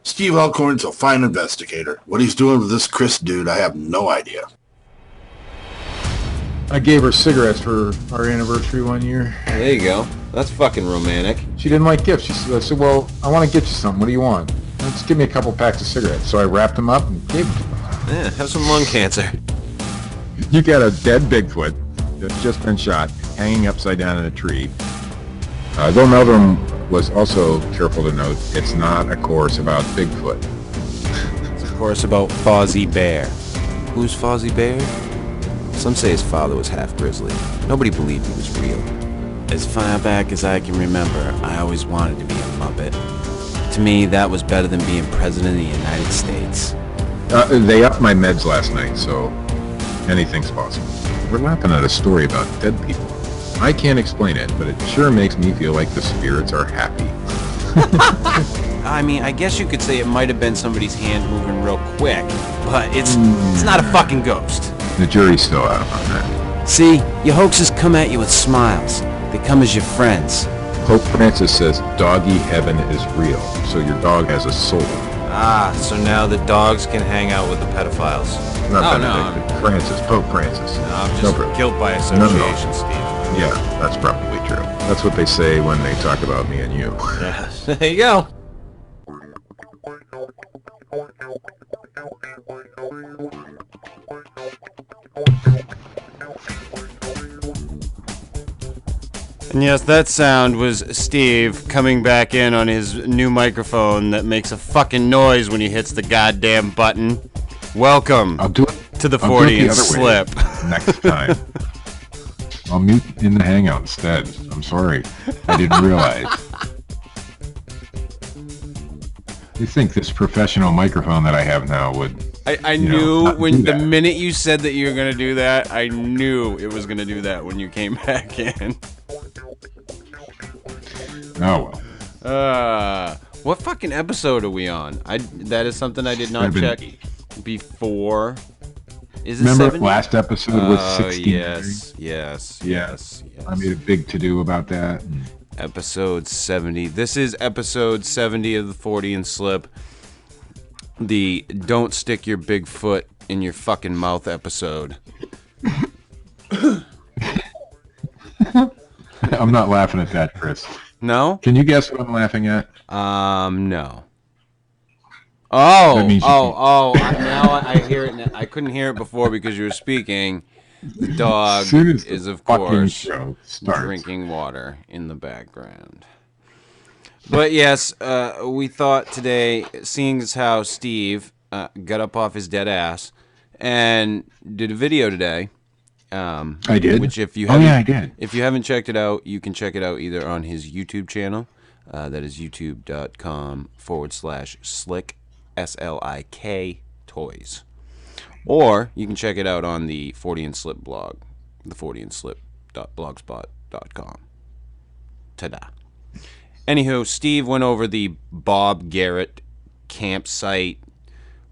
Steve Alcorn's a fine investigator. What he's doing with this Chris dude, I have no idea. I gave her cigarettes for our anniversary one year. There you go. That's fucking romantic. She didn't like gifts. I said, well, I want to get you something. What do you want? Just give me a couple packs of cigarettes. So I wrapped them up and gave them to her. Yeah, have some lung cancer. You got a dead Bigfoot that's just been shot, hanging upside down in a tree. Though Meldrum was also careful to note, it's not a course about Bigfoot. It's a course about Fozzie Bear. Who's Fozzie Bear? Some say his father was half grizzly. Nobody believed he was real. As far back as I can remember, I always wanted to be a Muppet. To me, that was better than being President of the United States. They upped my meds last night, so anything's possible. We're laughing at a story about dead people. I can't explain it, but it sure makes me feel like the spirits are happy. I mean, I guess you could say it might have been somebody's hand moving real quick, but it's not a fucking ghost. The jury's still out on that. See, your hoaxes come at you with smiles. They come as your friends. Pope Francis says doggy heaven is real, so your dog has a soul. Ah, so now the dogs can hang out with the pedophiles. Not Benedict, Francis, Pope Francis. No, I'm just guilt by association, Steve. Yeah, that's probably true. That's what they say when they talk about me and you. Yeah, there you go. And yes, that sound was Steve coming back in on his new microphone that makes a fucking noise when he hits the goddamn button. Welcome to the Fortean Slip. Next time. I'll mute in the hangout instead. I'm sorry. I didn't realize. You think this professional microphone that I have now would... I knew when the minute you said that you were going to do that, I knew it was going to do that when you came back in. Oh, well. What fucking episode are we on? That is something I did not check before. Is it Remember 70? Last episode was 16? Yes. I made a big to-do about that. Episode 70. This is episode 70 of the Fortean Slip. The don't stick your big foot in your fucking mouth episode. I'm not laughing at that, Chris. No? Can you guess what I'm laughing at? No. Now I hear it. I couldn't hear it before because you were speaking. The dog is, of course, drinking water in the background. But yes, we thought today, seeing as how Steve got up off his dead ass and did a video today. I did. Which if you I did. If you haven't checked it out, you can check it out either on his YouTube channel. That is youtube.com/slick SLIK toys. Or you can check it out on the Fortean Slip blog, theforteanslip.blogspot.com. Ta-da. Anywho, Steve went over the Bob Garrett campsite,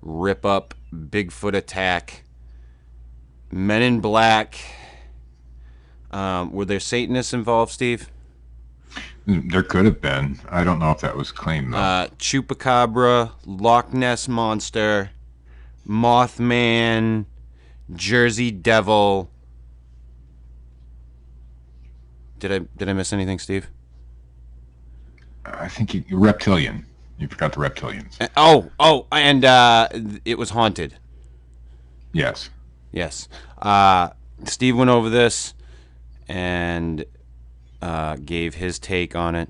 rip-up, Bigfoot attack, Men in Black. Were there Satanists involved, Steve? There could have been. I don't know if that was claimed, though. Chupacabra, Loch Ness Monster, Mothman, Jersey Devil. Did I miss anything, Steve? I think reptilian. You forgot the reptilians. And it was haunted. Yes. Steve went over this and gave his take on it,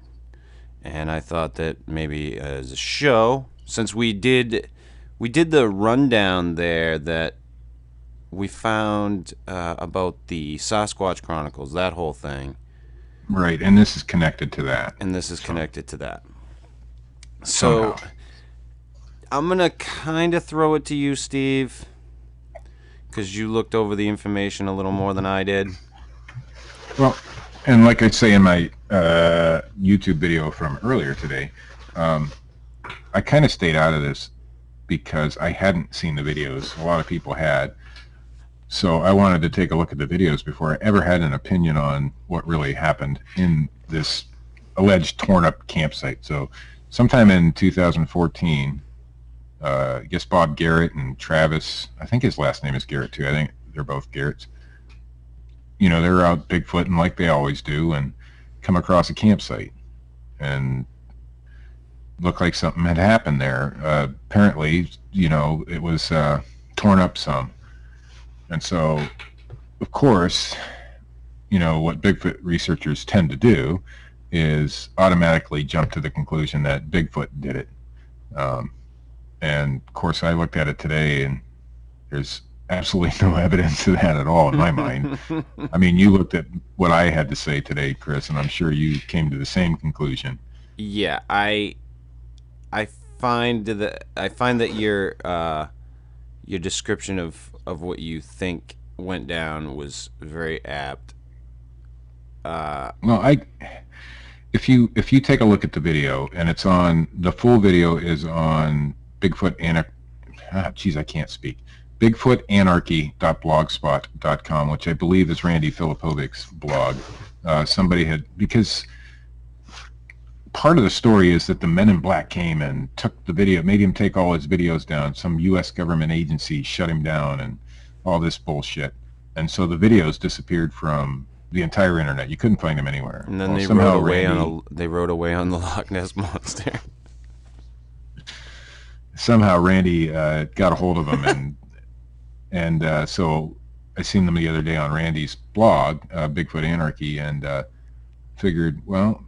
and I thought that maybe as a show, since we did the rundown there that we found about the Sasquatch Chronicles, that whole thing. Right, and this is connected to that. So I'm going to kind of throw it to you, Steve, because you looked over the information a little more than I did. Well, and like I say in my YouTube video from earlier today, I kind of stayed out of this because I hadn't seen the videos. A lot of people had. So I wanted to take a look at the videos before I ever had an opinion on what really happened in this alleged torn-up campsite. So sometime in 2014, I guess Bob Garrett and Travis, I think his last name is Garrett too. I think they're both Garretts. You know, they're out Bigfooting like they always do and come across a campsite and looked like something had happened there. Apparently, you know, it was torn up some. And so, of course, you know, what Bigfoot researchers tend to do is automatically jump to the conclusion that Bigfoot did it. And, of course, I looked at it today, and there's absolutely no evidence of that at all in my mind. I mean, you looked at what I had to say today, Chris, and I'm sure you came to the same conclusion. Yeah, I find that your description of what you think went down was very apt. Well, if you take a look at the video, and it's on, the full video is on Bigfoot I can't speak. Bigfootanarchy.blogspot.com, which I believe is Randy Filipovic's blog. Somebody had, because part of the story is that the Men in Black came and took the video, made him take all his videos down. Some U.S. government agency shut him down and all this bullshit. And so the videos disappeared from the entire internet. You couldn't find them anywhere. And then they rode away on the Loch Ness Monster. Somehow Randy got a hold of him, and so I seen them the other day on Randy's blog, Bigfoot Anarchy, and figured, well,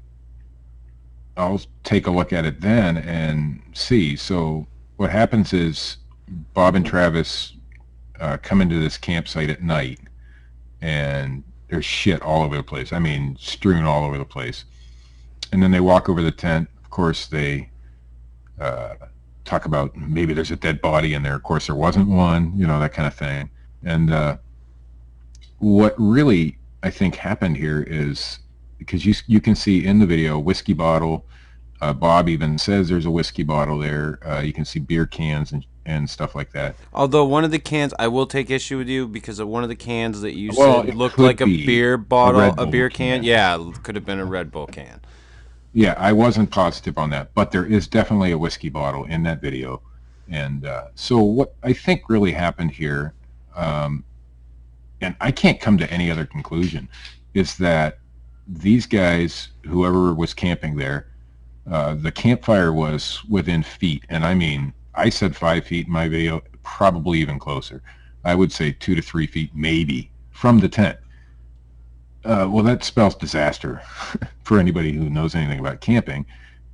I'll take a look at it then and see. So what happens is Bob and Travis come into this campsite at night, and there's shit all over the place. I mean, strewn all over the place. And then they walk over the tent. Of course, they talk about maybe there's a dead body in there. Of course, there wasn't one, you know, that kind of thing. And what really, I think, happened here is, because you can see in the video a whiskey bottle. Bob even says there's a whiskey bottle there. You can see beer cans and stuff like that. Although one of the cans, I will take issue with you, because of one of the cans that you said looked like a beer bottle, a beer can. Yeah, it could have been a Red Bull can. Yeah, I wasn't positive on that, but there is definitely a whiskey bottle in that video. And so what I think really happened here, and I can't come to any other conclusion, is that these guys, whoever was camping there, the campfire was within feet. And I mean, I said 5 feet in my video, probably even closer. I would say 2 to 3 feet, maybe, from the tent. Well, that spells disaster for anybody who knows anything about camping.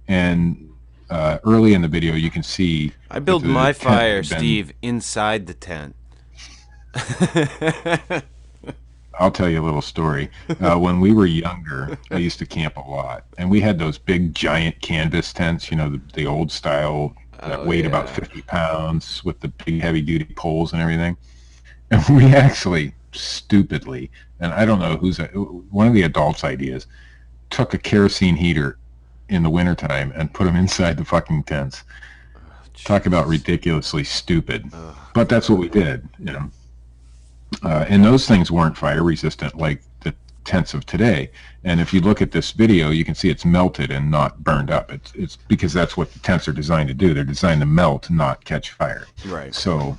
And early in the video, you can see... I built my fire, Steve, inside the tent. I'll tell you a little story. When we were younger, I used to camp a lot. And we had those big, giant canvas tents, you know, the old style that weighed about 50 pounds with the big, heavy-duty poles and everything. And we actually, stupidly, and I don't know one of the adults' ideas, took a kerosene heater in the wintertime and put them inside the fucking tents. Talk about ridiculously stupid. But that's what we did, you know. And those things weren't fire resistant like the tents of today. And if you look at this video, you can see it's melted and not burned up. It's because that's what the tents are designed to do. They're designed to melt, not catch fire. Right. So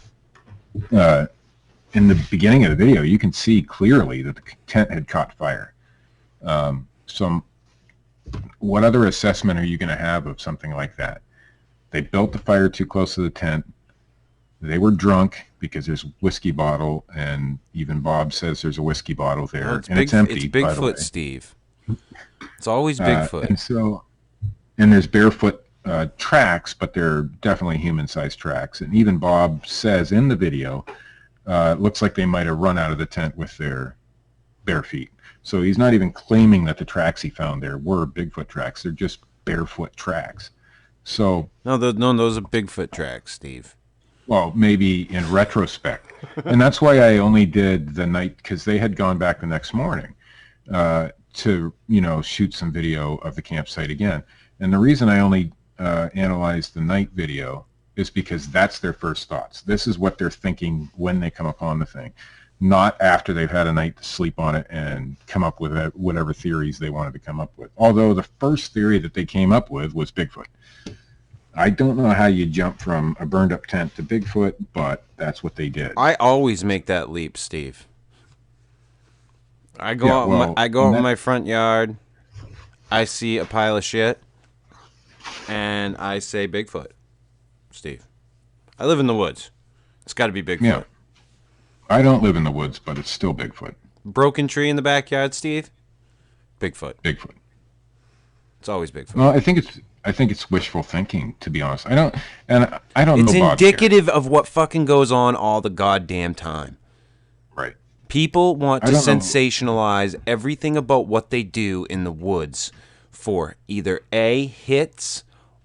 in the beginning of the video, you can see clearly that the tent had caught fire. What other assessment are you going to have of something like that? They built the fire too close to the tent. They were drunk because there's a whiskey bottle, and even Bob says there's a whiskey bottle there, and it's empty. It's Bigfoot, Steve. It's always Bigfoot. And there's barefoot tracks, but they're definitely human-sized tracks. And even Bob says in the video, it looks like they might have run out of the tent with their bare feet. So he's not even claiming that the tracks he found there were Bigfoot tracks. They're just barefoot tracks. So no, those are Bigfoot tracks, Steve. Well, maybe in retrospect. And that's why I only did the night, because they had gone back the next morning to, you know, shoot some video of the campsite again. And the reason I only analyzed the night video is because that's their first thoughts. This is what they're thinking when they come upon the thing, not after they've had a night to sleep on it and come up with whatever theories they wanted to come up with. Although the first theory that they came up with was Bigfoot. I don't know how you jump from a burned up tent to Bigfoot, but that's what they did. I always make that leap, Steve. I go out in my front yard. I see a pile of shit, and I say Bigfoot. Steve, I live in the woods. It's got to be Bigfoot. Yeah. I don't live in the woods, but it's still Bigfoot. Broken tree in the backyard, Steve. Bigfoot. Bigfoot. It's always Bigfoot. Well, I think it's wishful thinking, to be honest. I don't know. It's indicative of what fucking goes on all the goddamn time. Right. People want to sensationalize everything about what they do in the woods for either A, hits,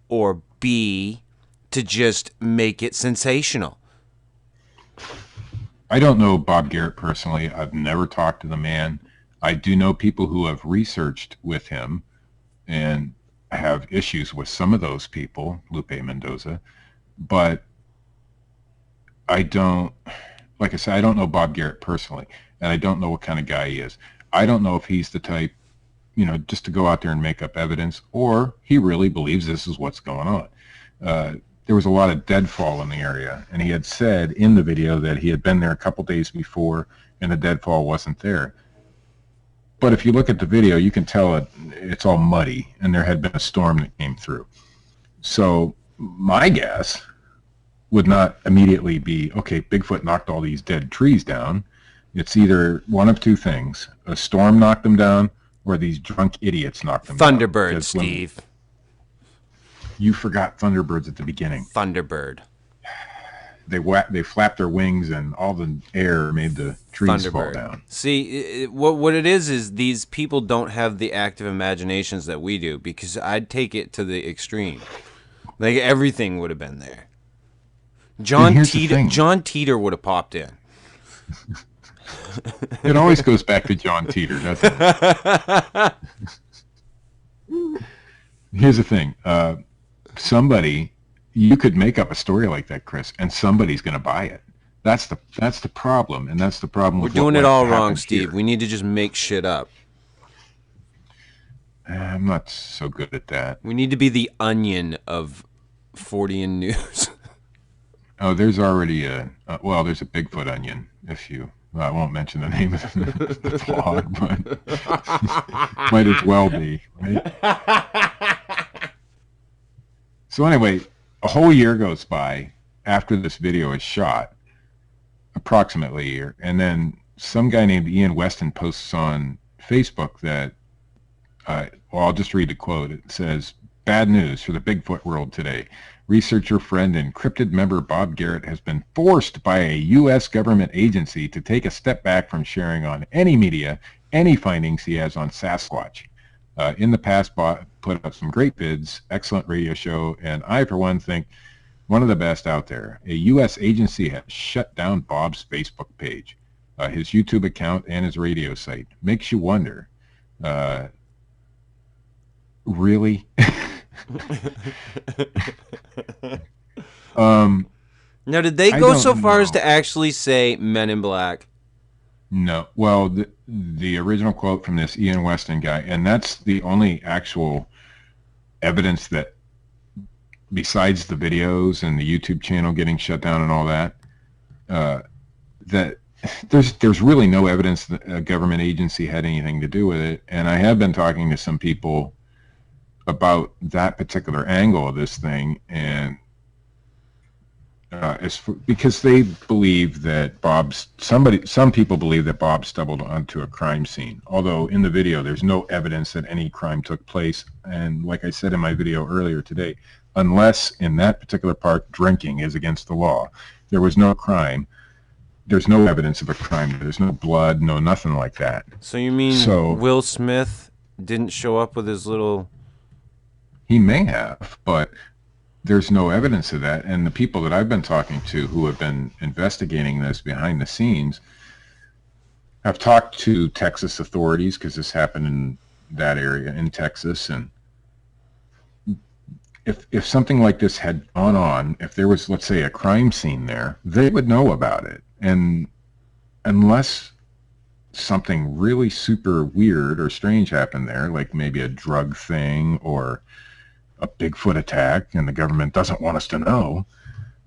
or B, to just make it sensational. I don't know Bob Garrett personally. I've never talked to the man. I do know people who have researched with him and have issues with some of those people, Lupe Mendoza, but I don't, like I said, I don't know Bob Garrett personally, and I don't know what kind of guy he is. I don't know if he's the type, just to go out there and make up evidence, or he really believes this is what's going on. There was a lot of deadfall in the area, and he had said in the video that he had been there a couple days before, and the deadfall wasn't there. But if you look at the video, you can tell it's all muddy, and there had been a storm that came through. So my guess would not immediately be, okay, Bigfoot knocked all these dead trees down. It's either one of two things. A storm knocked them down, or these drunk idiots knocked them down. Thunderbird, Steve. You forgot Thunderbirds at the beginning. Thunderbird. They flapped their wings, and all the air made the trees fall down. See, what it is these people don't have the active imaginations that we do, because I'd take it to the extreme. Like, everything would have been there. John Teeter would have popped in. It always goes back to John Teeter, doesn't it? Here's the thing. You could make up a story like that, Chris, and somebody's going to buy it. That's the problem, and that's the problem. We're doing it all wrong, Steve. Here. We need to just make shit up. I'm not so good at that. We need to be the Onion of Fortean news. Oh, there's already there's a Bigfoot Onion. I won't mention the name of the blog, but might as well be, right? So anyway, a whole year goes by after this video is shot, approximately a year, and then some guy named Ian Weston posts on Facebook that, I'll just read the quote. It says, "Bad news for the Bigfoot world today. Researcher, friend, and cryptid member Bob Garrett has been forced by a U.S. government agency to take a step back from sharing on any media any findings he has on Sasquatch. In the past, Bob put out some great vids, excellent radio show, and I, for one, think one of the best out there. A U.S. agency has shut down Bob's Facebook page, his YouTube account, and his radio site. Makes you wonder, really?" Now, did they go so far as to actually say Men in Black? No. Well, the original quote from this Ian Weston guy, and that's the only actual evidence that, besides the videos and the YouTube channel getting shut down and all that, that there's really no evidence that a government agency had anything to do with it. And I have been talking to some people about that particular angle of this thing, and because they believe that some people believe that Bob stumbled onto a crime scene, although in the video there's no evidence that any crime took place. And like I said in my video earlier today, unless in that particular part drinking is against the law, there was no crime. There's no evidence of a crime. There's no blood, no nothing like that. So you mean Will Smith didn't show up with his little... He may have, but there's no evidence of that. And the people that I've been talking to who have been investigating this behind the scenes have talked to Texas authorities, because this happened in that area in Texas. And if something like this had gone on, if there was, let's say, a crime scene there, they would know about it. And unless something really super weird or strange happened there, like maybe a drug thing or a Bigfoot attack and the government doesn't want us to know,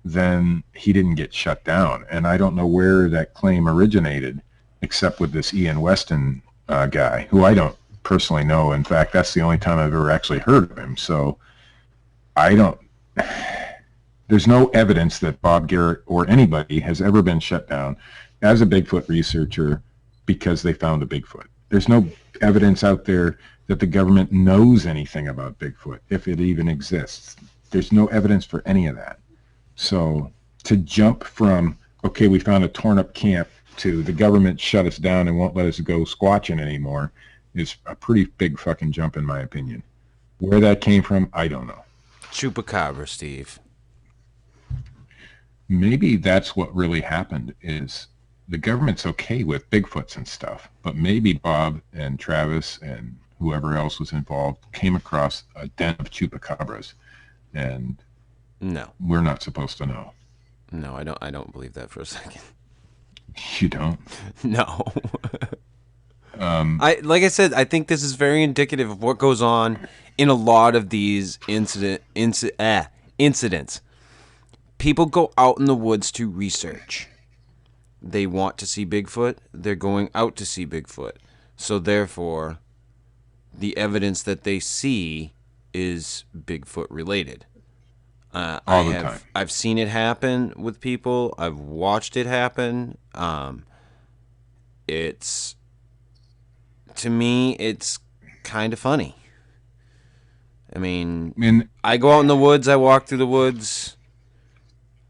then he didn't get shut down. And I don't know where that claim originated, except with this Ian Weston guy, who I don't personally know. In fact, that's the only time I've ever actually heard of him. So there's no evidence that Bob Garrett or anybody has ever been shut down as a Bigfoot researcher because they found a Bigfoot. There's no evidence out there that the government knows anything about Bigfoot, if it even exists. There's no evidence for any of that. So to jump from, okay, we found a torn up camp, to the government shut us down and won't let us go squatching anymore is a pretty big fucking jump in my opinion. Where that came from, I don't know. Chupacabra, Steve. Maybe that's what really happened, is the government's okay with Bigfoots and stuff, but maybe Bob and Travis and whoever else was involved came across a den of chupacabras, and no, we're not supposed to know. No, I don't believe that for a second. You don't? No. Like I said, I think this is very indicative of what goes on in a lot of these incidents. People go out in the woods to research. They want to see Bigfoot. They're going out to see Bigfoot. So therefore, the evidence that they see is Bigfoot related. All the time. I've seen it happen with people. I've watched it happen. To me, it's kind of funny. I mean, I go out in the woods. I walk through the woods.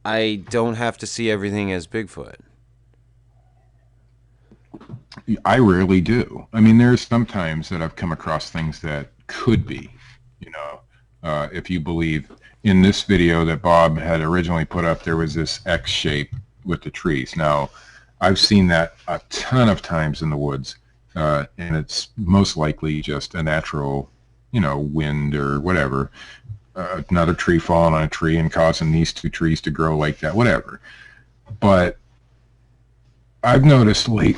I don't have to see everything as Bigfoot. I rarely do. I mean, there's some times that I've come across things that could be, if you believe. In this video that Bob had originally put up, there was this X shape with the trees. Now, I've seen that a ton of times in the woods, and it's most likely just a natural, wind or whatever. Another tree falling on a tree and causing these two trees to grow like that, whatever. But I've noticed lately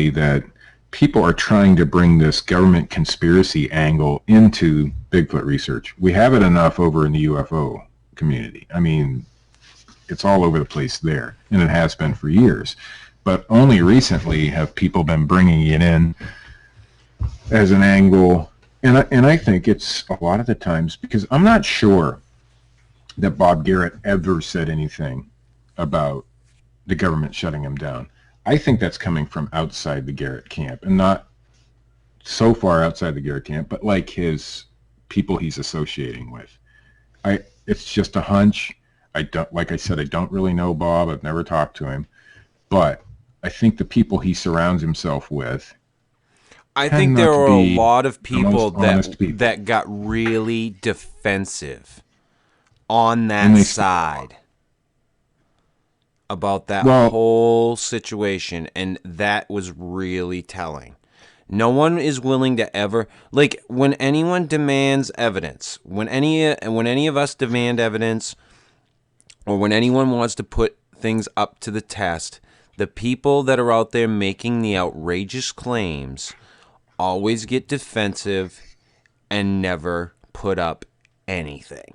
that people are trying to bring this government conspiracy angle into Bigfoot research. We have it enough over in the UFO community. I mean, it's all over the place there, and it has been for years. But only recently have people been bringing it in as an angle. And I think it's a lot of the times, because I'm not sure that Bob Garrett ever said anything about the government shutting him down. I think that's coming from outside the Garrett camp, and not so far outside the Garrett camp, but like his people he's associating with. It's just a hunch. Like I said, I don't really know Bob. I've never talked to him, but I think the people he surrounds himself with. I think there are a lot of people that got really defensive on that side about that whole situation, and that was really telling. No one is willing to ever, like, when anyone demands evidence, when any of us demand evidence, or when anyone wants to put things up to the test, the people that are out there making the outrageous claims always get defensive and never put up anything.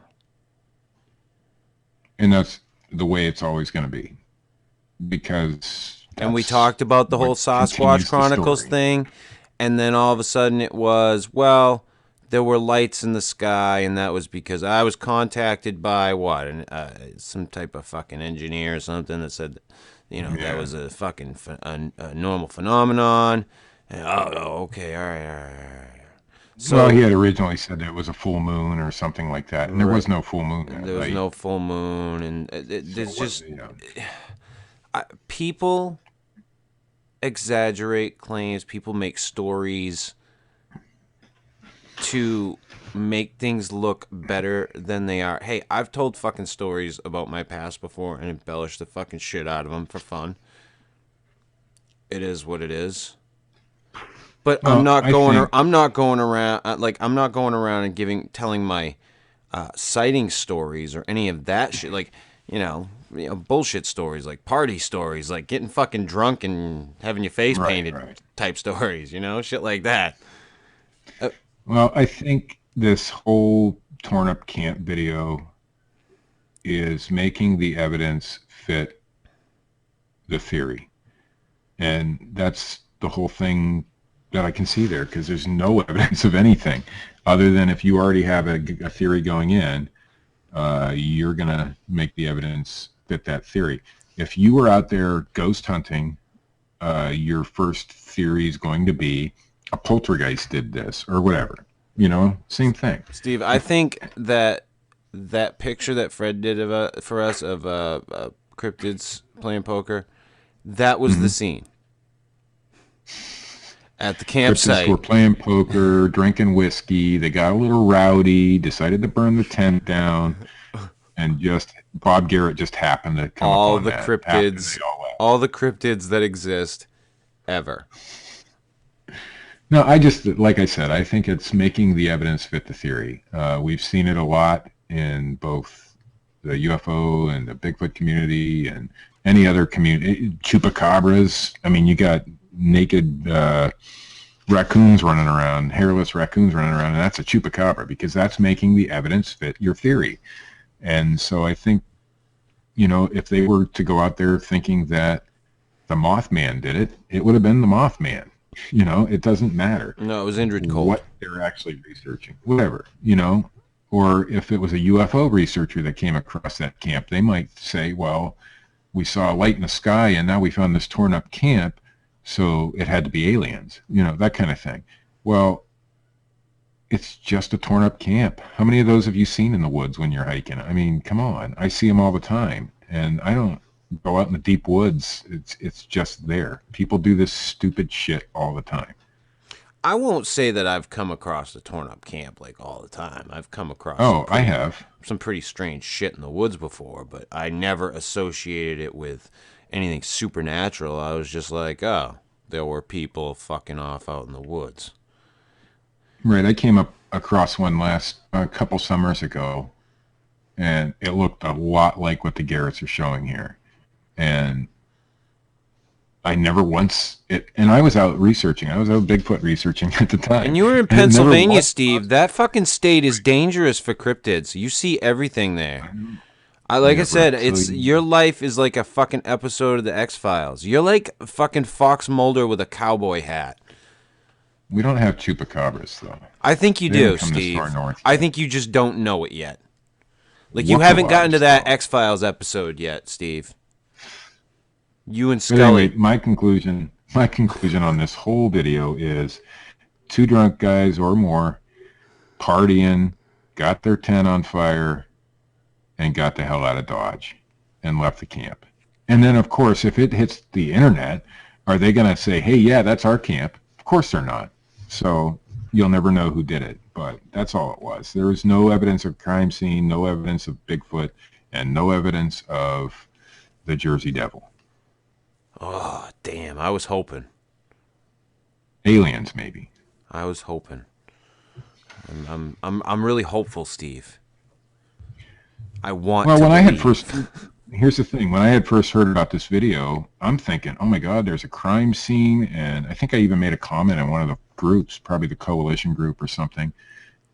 And that's the way it's always going to be. Because and we talked about the whole Sasquatch Chronicles thing, and then all of a sudden it was, well, there were lights in the sky, and that was because I was contacted by some type of fucking engineer or something that said, that was a fucking a normal phenomenon. And, okay, all right. So he had originally said that it was a full moon or something like that, and there was no full moon. There was no full moon, and there's just people exaggerate claims. People make stories to make things look better than they are. Hey, I've told fucking stories about my past before and embellished the fucking shit out of them for fun. It is what it is. But I'm not going around and telling my sighting stories or any of that shit. Like, bullshit stories, like party stories, like getting fucking drunk and having your face painted type stories, shit like that. Well, I think this whole torn up camp video is making the evidence fit the theory. And that's the whole thing that I can see there, because there's no evidence of anything other than if you already have a theory going in, you're going to make the evidence fit that theory. If you were out there ghost hunting, your first theory is going to be a poltergeist did this or whatever. You know, same thing. Steve, I think that picture that Fred did for us of cryptids playing poker, that was the scene. At the campsite. Cryptids were playing poker, drinking whiskey. They got a little rowdy, decided to burn the tent down, and just Bob Garrett just happened to come all upon the that cryptids, all the cryptids that exist ever. No, I just, like I said, I think it's making the evidence fit the theory. We've seen it a lot in both the UFO and the Bigfoot community and any other community. Chupacabras. I mean, you got naked raccoons running around, hairless raccoons running around, and that's a chupacabra because that's making the evidence fit your theory. And so I think, you know, if they were to go out there thinking that the Mothman did it, it would have been the Mothman. You know, it doesn't matter. No, it was Indrid Cold. What they're actually researching, whatever, you know. Or if it was a UFO researcher that came across that camp, they might say, well, we saw a light in the sky and now we found this torn up camp, so it had to be aliens, you know, that kind of thing. Well, it's just a torn up camp. How many of those have you seen in the woods when you're hiking? I mean, come on. I see them all the time, and I don't go out in the deep woods. It's just there. People do this stupid shit all the time. I won't say that I've come across a torn up camp like all the time. I've come across I have some pretty strange shit in the woods before, but I never associated it with anything supernatural. I was just like, oh, there were people fucking off out in the woods. Right. I came across one a couple summers ago, and it looked a lot like what the Garretts are showing here. And I never once and I was out researching. I was out Bigfoot researching at the time. And you were in Pennsylvania, Steve. That fucking state is dangerous for cryptids. You see everything there. I said, your life is like a fucking episode of the X-Files. You're like fucking Fox Mulder with a cowboy hat. We don't have chupacabras, though. I think you do, Steve. I think you just don't know it yet. Like, you haven't gotten to that X-Files episode yet, Steve. You and Scully. Anyway, my conclusion on this whole video is 2 drunk guys or more partying, got their tent on fire, and got the hell out of Dodge and left the camp. And then, of course, if it hits the internet, are they going to say, hey, yeah, that's our camp? Of course they're not. So you'll never know who did it. But that's all it was. There was no evidence of crime scene, no evidence of Bigfoot, and no evidence of the Jersey Devil. Oh, damn. I was hoping. Aliens, maybe. I was hoping. I'm really hopeful, Steve. I want to believe. Here's the thing. When I had first heard about this video, I'm thinking, oh my God, there's a crime scene. And I think I even made a comment in one of the groups, probably the coalition group or something,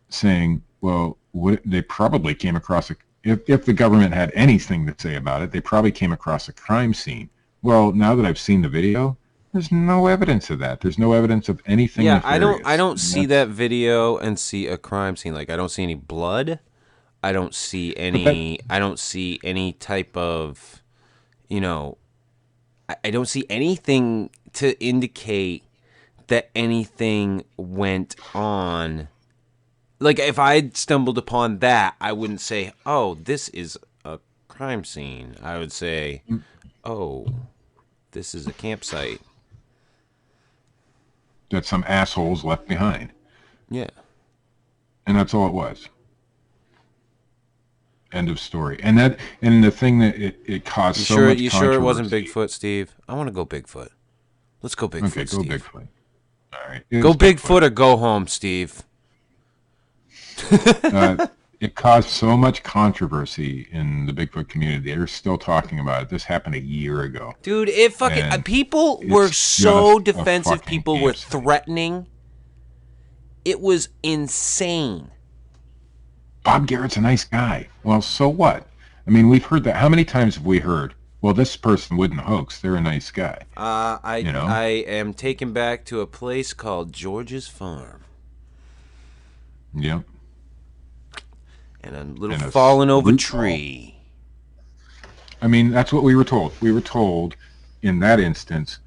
saying, well, they probably came across if the government had anything to say about it, they probably came across a crime scene. Well, now that I've seen the video, there's no evidence of that. There's no evidence of anything. Yeah, nefarious. I don't see that video and see a crime scene. Like, I don't see any blood. I don't see any type of, you know, I don't see anything to indicate that anything went on. Like, if I stumbled upon that, I wouldn't say, oh, this is a crime scene. I would say, oh, this is a campsite that some assholes left behind. Yeah. And that's all it was. End of story. And the thing that it caused so much controversy. You sure it wasn't Bigfoot, Steve? I want to go Bigfoot. Let's go Bigfoot, okay, Steve. Go Bigfoot. All right. Go Bigfoot or go home, Steve. It caused so much controversy in the Bigfoot community. They're still talking about it. This happened a year ago. Dude, it fucking... people were so defensive. People were threatening. It was insane. Bob Garrett's a nice guy. Well, so what? I mean, we've heard that. How many times have we heard, well, this person wouldn't hoax. They're a nice guy. I am taken back to a place called George's Farm. Yep. And a little fallen over tree. I mean, that's what we were told. We were told in that instance,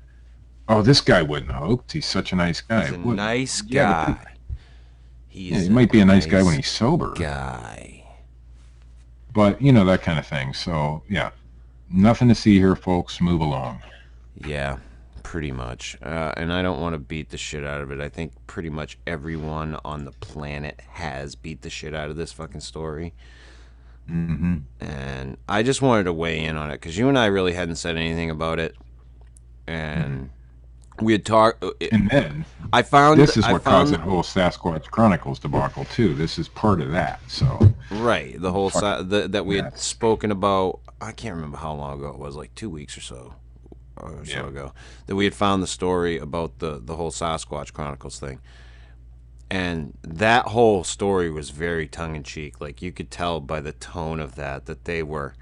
oh, this guy wouldn't hoax. He's such a nice guy. He's a nice guy. He might be a nice guy when he's sober. But, that kind of thing. So, yeah. Nothing to see here, folks. Move along. Yeah, pretty much. And I don't want to beat the shit out of it. I think pretty much everyone on the planet has beat the shit out of this fucking story. Mm-hmm. And I just wanted to weigh in on it because you and I really hadn't said anything about it. And we had talked. And then I found this is what caused the whole Sasquatch Chronicles debacle too. This is part of that. So right, the whole that we had spoken about. I can't remember how long ago it was, like 2 weeks or so ago, that we had found the story about the whole Sasquatch Chronicles thing. And that whole story was very tongue-in-cheek. Like, you could tell by the tone of that they were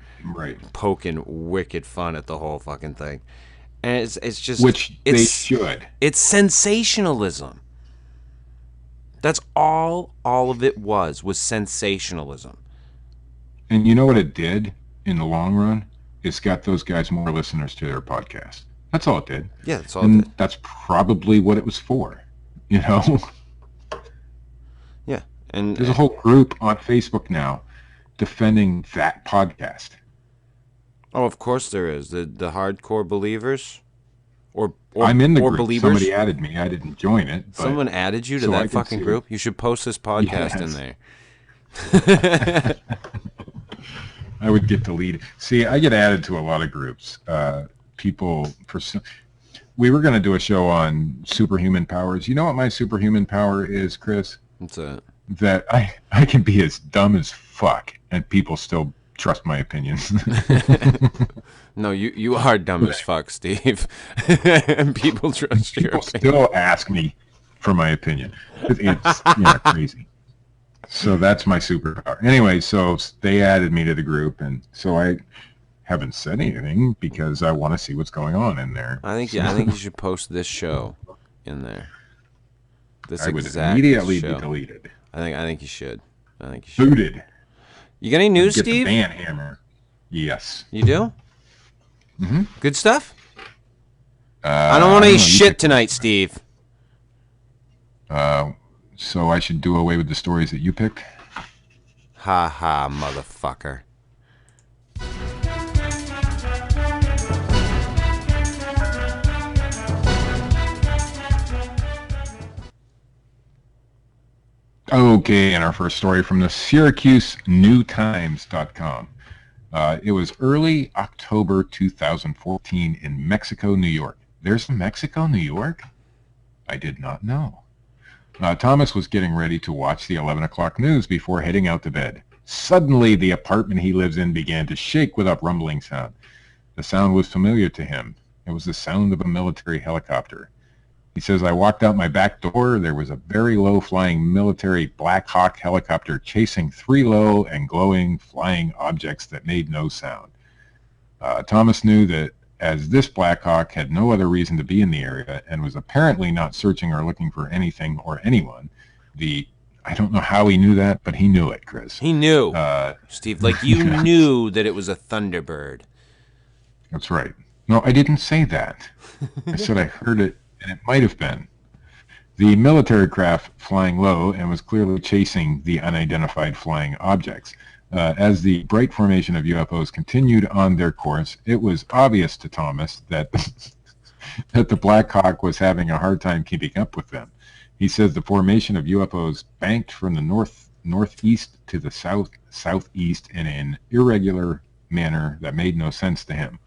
poking wicked fun at the whole fucking thing. And it's just... Which they should. It's sensationalism. That's all of it was sensationalism. And you know what it did in the long run? It's got those guys more listeners to their podcast. That's all it did. Yeah, that's all it did. That's probably what it was for, Yeah. And there's a whole group on Facebook now defending that podcast. Oh, of course there is. The hardcore believers, or I'm in the group. Believers. Somebody added me. I didn't join it. But someone added you to that fucking group. You should post this podcast in there. I would get deleted. See, I get added to a lot of groups. We were going to do a show on superhuman powers. You know what my superhuman power is, Chris? What's that? That I can be as dumb as fuck and people still trust my opinions. No, you are dumb as fuck, Steve. And people trust you. People still ask me for my opinion. It's crazy. So that's my superpower. Anyway, so they added me to the group, and so I haven't said anything because I want to see what's going on in there. I think you should post this show in there. I would immediately be deleted. I think you should. Booted. You got any news, Get Steve? The ban hammer. Yes. You do? Mm-hmm. Good stuff? I don't want any shit tonight, Steve. So I should do away with the stories that you picked? Ha ha, motherfucker. Okay, and our first story from the SyracuseNewTimes.com. It was early October 2014 in Mexico, New York. There's a Mexico, New York? I did not know. Thomas was getting ready to watch the 11 o'clock news before heading out to bed. Suddenly, the apartment he lives in began to shake with a rumbling sound. The sound was familiar to him. It was the sound of a military helicopter. He says, I walked out my back door. There was a very low-flying military Black Hawk helicopter chasing 3 low and glowing flying objects that made no sound. Thomas knew that as this Black Hawk had no other reason to be in the area and was apparently not searching or looking for anything or anyone, I don't know how he knew that, but he knew it, Chris. He knew, Steve, like you knew that it was a Thunderbird. That's right. No, I didn't say that. I said I heard it. And it might have been. The military craft flying low and was clearly chasing the unidentified flying objects. As the bright formation of UFOs continued on their course, it was obvious to Thomas that that the Black Hawk was having a hard time keeping up with them. He says the formation of UFOs banked from the northeast to the southeast in an irregular manner that made no sense to him.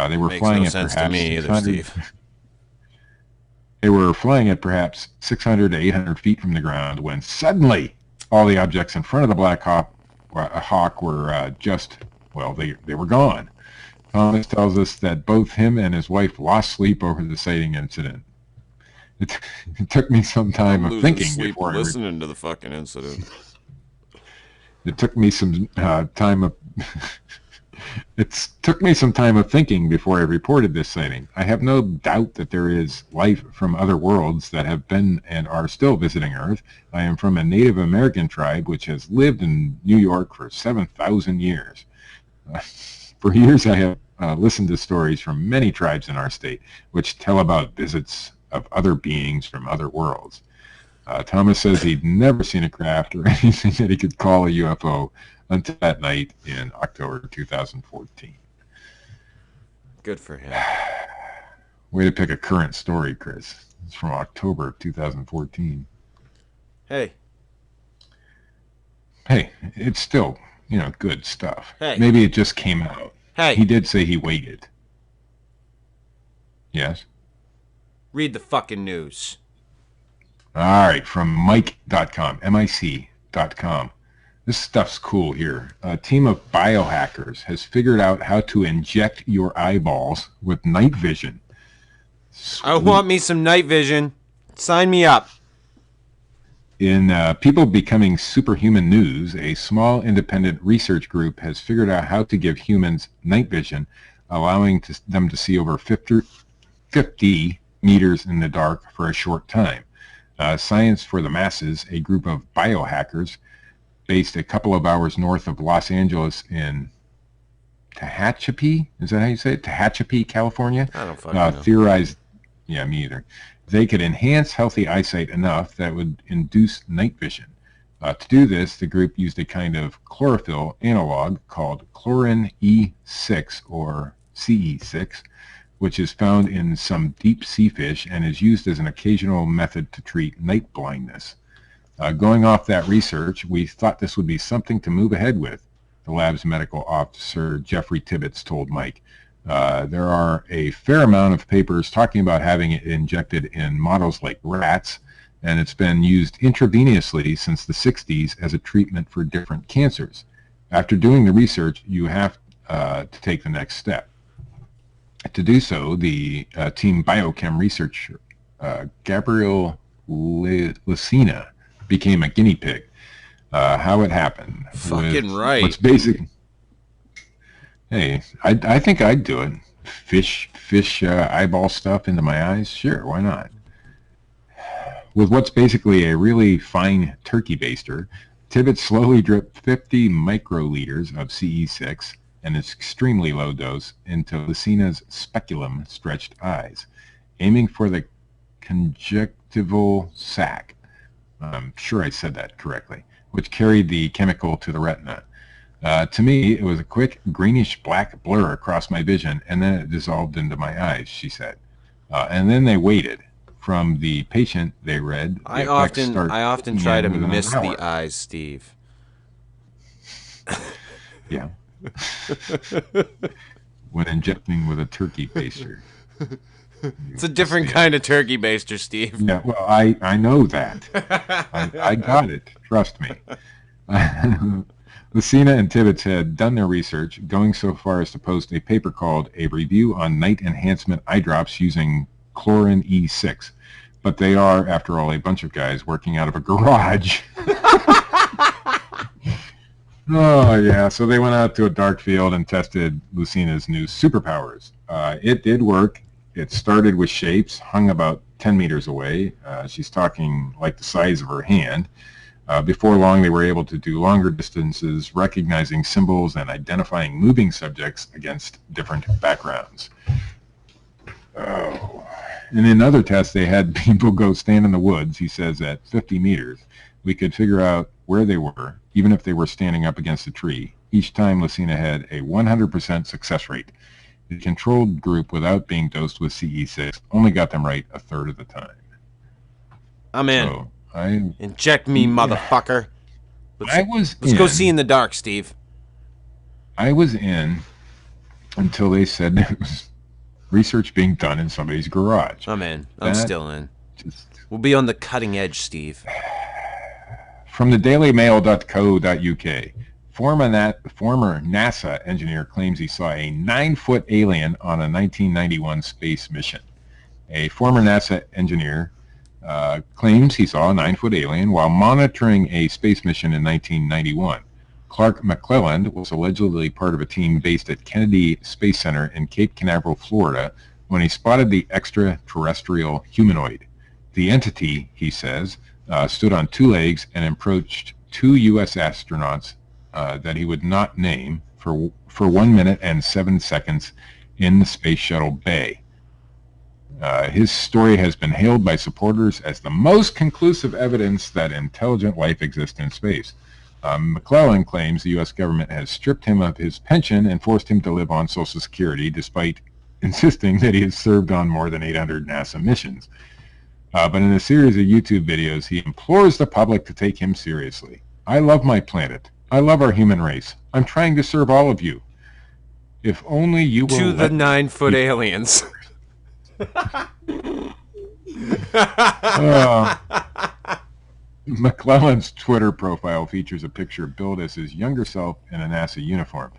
They were flying at perhaps 600. They were flying at perhaps 600 to 800 feet from the ground when suddenly all the objects in front of the Black Hawk were they were gone. Thomas tells us that both him and his wife lost sleep over the sighting incident. It took me some time of thinking before listening to the fucking incident. It took me some time of took me some time of thinking before I reported this sighting. I have no doubt that there is life from other worlds that have been and are still visiting Earth. I am from a Native American tribe which has lived in New York for 7,000 years. For years I have listened to stories from many tribes in our state which tell about visits of other beings from other worlds. Thomas says he'd never seen a craft or anything that he could call a UFO until that night in October 2014. Good for him. Way to pick a current story, Chris. It's from October of 2014. Hey, it's still, good stuff. Hey. Maybe it just came out. Hey. He did say he waited. Yes? Read the fucking news. All right, from Mike.com, MIC.com. This stuff's cool here. A team of biohackers has figured out how to inject your eyeballs with night vision. Sweet. I want me some night vision. Sign me up. In People Becoming Superhuman News, a small independent research group has figured out how to give humans night vision, allowing them to see over 50 meters in the dark for a short time. Science for the Masses, a group of biohackers based a couple of hours north of Los Angeles in Tehachapi, is that how you say it? Tehachapi, California? I don't fucking know. Theorized, yeah, me either. They could enhance healthy eyesight enough that would induce night vision. To do this, the group used a kind of chlorophyll analog called chlorin E6 or CE6, which is found in some deep sea fish and is used as an occasional method to treat night blindness. Going off that research, we thought this would be something to move ahead with, the lab's medical officer Jeffrey Tibbetts told Mike. There are a fair amount of papers talking about having it injected in models like rats, and it's been used intravenously since the 60s as a treatment for different cancers. After doing the research, you have to take the next step. To do so, the team biochem researcher, Gabriel Lucina, became a guinea pig. How it happened. Fucking right. What's basic? Hey, I think I'd do it. Fish eyeball stuff into my eyes? Sure, why not? With what's basically a really fine turkey baster, Tibbet slowly dripped 50 microliters of CE6 and its extremely low dose into Lucina's speculum-stretched eyes, aiming for the conjunctival sac. I'm sure I said that correctly, which carried the chemical to the retina. To me, it was a quick greenish-black blur across my vision, and then it dissolved into my eyes, she said. And then they waited. From the patient, they read. I often try to miss the eyes, Steve. Yeah. When injecting with a turkey baster. It's a different kind of turkey baster, Steve. Yeah, well, I know that. I got it. Trust me. Lucina and Tibbetts had done their research, going so far as to post a paper called A Review on Night Enhancement Eye Drops Using Chlorin E6. But they are, after all, a bunch of guys working out of a garage. Oh, yeah. So they went out to a dark field and tested Lucina's new superpowers. It did work. It started with shapes, hung about 10 meters away. She's talking like the size of her hand. Before long, they were able to do longer distances, recognizing symbols and identifying moving subjects against different backgrounds. Oh. And in other tests, they had people go stand in the woods, he says, at 50 meters. We could figure out where they were, even if they were standing up against a tree. Each time, Lucina had a 100% success rate. The controlled group, without being dosed with CE6, only got them right a third of the time. I'm in. So, inject me, motherfucker. Let's go see in the dark, Steve. I was in until they said there was research being done in somebody's garage. I'm in. I'm still in. We'll be on the cutting edge, Steve. From the dailymail.co.uk, former NASA engineer claims he saw a 9-foot alien on a 1991 space mission. A former NASA engineer claims he saw a 9-foot alien while monitoring a space mission in 1991. Clark McClelland was allegedly part of a team based at Kennedy Space Center in Cape Canaveral, Florida, when he spotted the extraterrestrial humanoid. The entity, he says, stood on two legs and approached two U.S. astronauts that he would not name for 1 minute and 7 seconds in the Space Shuttle Bay. His story has been hailed by supporters as the most conclusive evidence that intelligent life exists in space. McClellan claims the U.S. government has stripped him of his pension and forced him to live on Social Security, despite insisting that he has served on more than 800 NASA missions. But in a series of YouTube videos, he implores the public to take him seriously. I love my planet. I love our human race. I'm trying to serve all of you. If only you will... To the 9-foot aliens. McClellan's Twitter profile features a picture billed as his younger self in a NASA uniform.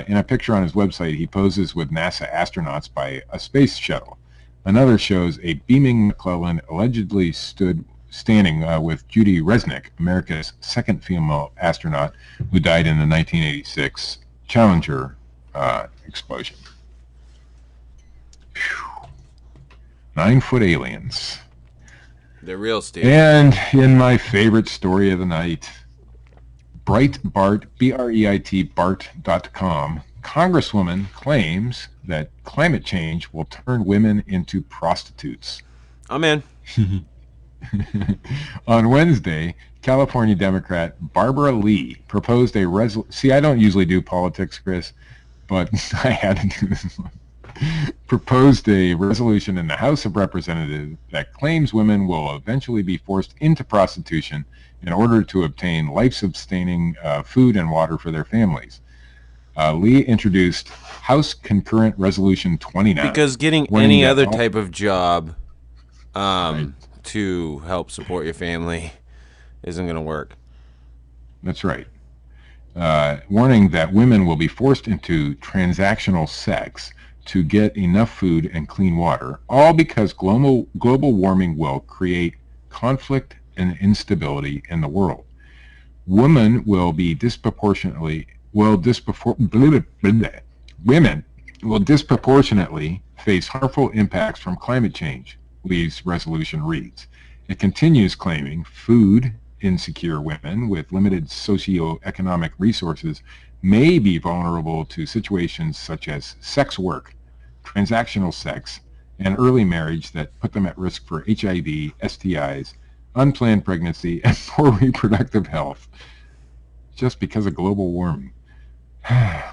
In a picture on his website, he poses with NASA astronauts by a space shuttle. Another shows a beaming McClellan allegedly standing with Judy Resnick, America's second female astronaut, who died in the 1986 Challenger explosion. 9-foot aliens. They're real, Steve. And in my favorite story of the night, Breitbart, B-R-E-I-T, Bart.com, Congresswoman claims that climate change will turn women into prostitutes. I'm in. On Wednesday, California Democrat Barbara Lee proposed a resolution. See, I don't usually do politics, Chris, but I had to do this one. Proposed a resolution in the House of Representatives that claims women will eventually be forced into prostitution in order to obtain life-sustaining food and water for their families. Lee introduced House Concurrent Resolution 29. Because getting any other type of job to help support your family isn't going to work. That's right. Warning that women will be forced into transactional sex to get enough food and clean water, all because global warming will create conflict and instability in the world. Women will disproportionately face harmful impacts from climate change, Lee's resolution reads. It continues claiming food insecure women with limited socioeconomic resources may be vulnerable to situations such as sex work, transactional sex, and early marriage that put them at risk for HIV, STIs, unplanned pregnancy, and poor reproductive health, just because of global warming.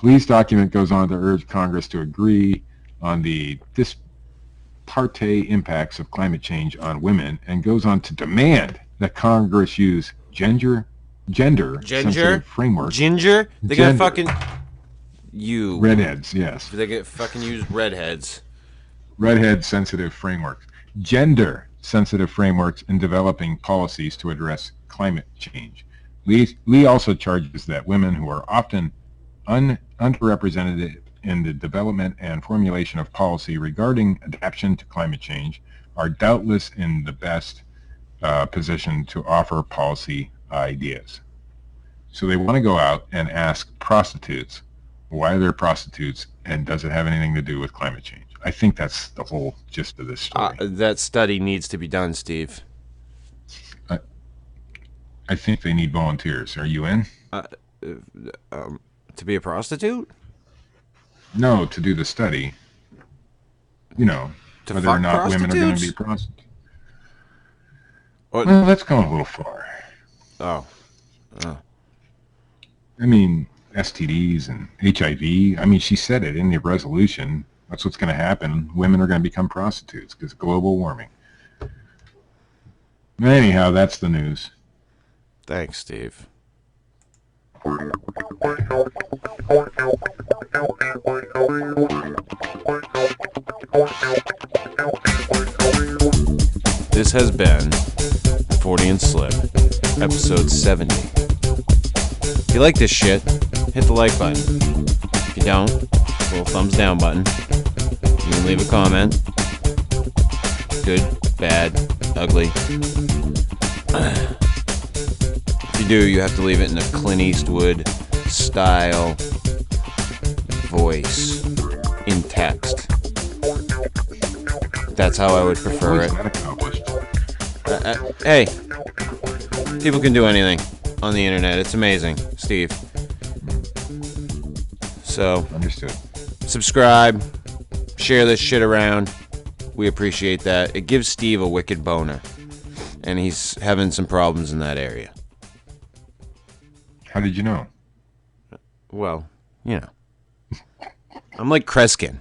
Lee's document goes on to urge Congress to agree on the disparate impacts of climate change on women, and goes on to demand that Congress use gender-sensitive frameworks. Ginger? They got fucking... You. Redheads, yes. They get fucking used redheads. Redhead-sensitive frameworks. Gender-sensitive frameworks in developing policies to address climate change. Lee also charges that women who are often underrepresented in the development and formulation of policy regarding adaptation to climate change are doubtless in the best position to offer policy ideas. So they want to go out and ask prostitutes why they're prostitutes, and does it have anything to do with climate change? I think that's the whole gist of this story. That study needs to be done, Steve. I think they need volunteers. Are you in? To be a prostitute? No, to do the study. You know, to whether or not women are going to be prostitutes. Well, that's going a little far. Oh. I mean, STDs and HIV. I mean, she said it in the resolution. That's what's going to happen. Women are going to become prostitutes because of global warming. Anyhow, that's the news. Thanks, Steve. This has been Fortean Slip, episode 70. If you like this shit, hit the like button. If you don't, little thumbs down button. You can leave a comment. Good, bad, ugly. If you do, you have to leave it in a Clint Eastwood style voice in text. That's how I would prefer it. Hey, people can do anything on the internet. It's amazing, Steve. So, understood. Subscribe, share this shit around. We appreciate that. It gives Steve a wicked boner, and he's having some problems in that area. How did you know? Well, you know, I'm like Kreskin.